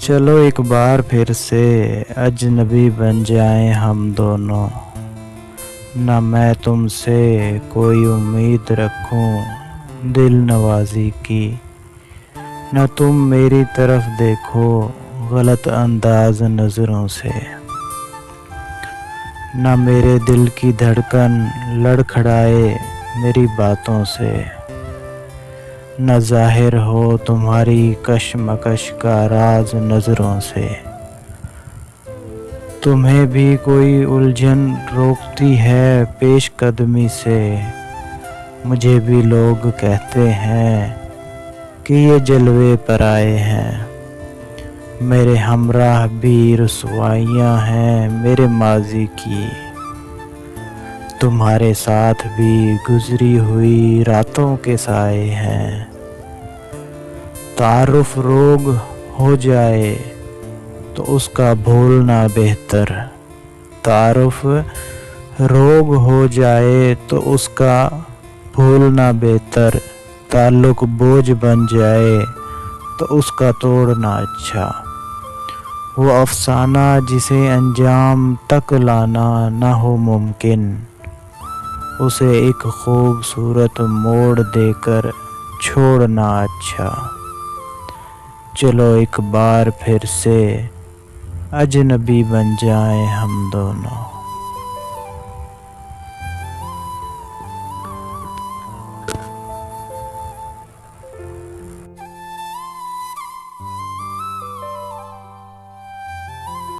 चलो एक बार फिर से अजनबी बन जाएं हम दोनों। न मैं तुमसे कोई उम्मीद रखूं दिल नवाजी की, न तुम मेरी तरफ देखो गलत अंदाज नज़रों से। न मेरे दिल की धड़कन लड़खड़ाए मेरी बातों से, न ज़ाहिर हो तुम्हारी कशमकश का राज नज़रों से। तुम्हें भी कोई उलझन रोकती है पेश कदमी से, मुझे भी लोग कहते हैं कि ये जलवे पर आए हैं। मेरे हमराह भी रुसवाइयाँ हैं मेरे माजी की, तुम्हारे साथ भी गुजरी हुई रातों के साए हैं। तारुफ रोग हो जाए तो उसका भूलना बेहतर, तारुफ रोग हो जाए तो उसका भूलना बेहतर। ताल्लुक बोझ बन जाए तो उसका तोड़ना अच्छा। वो अफसाना जिसे अंजाम तक लाना न हो मुमकिन, उसे एक खूबसूरत मोड़ देकर छोड़ना अच्छा। चलो एक बार फिर से अजनबी बन जाएं हम दोनों।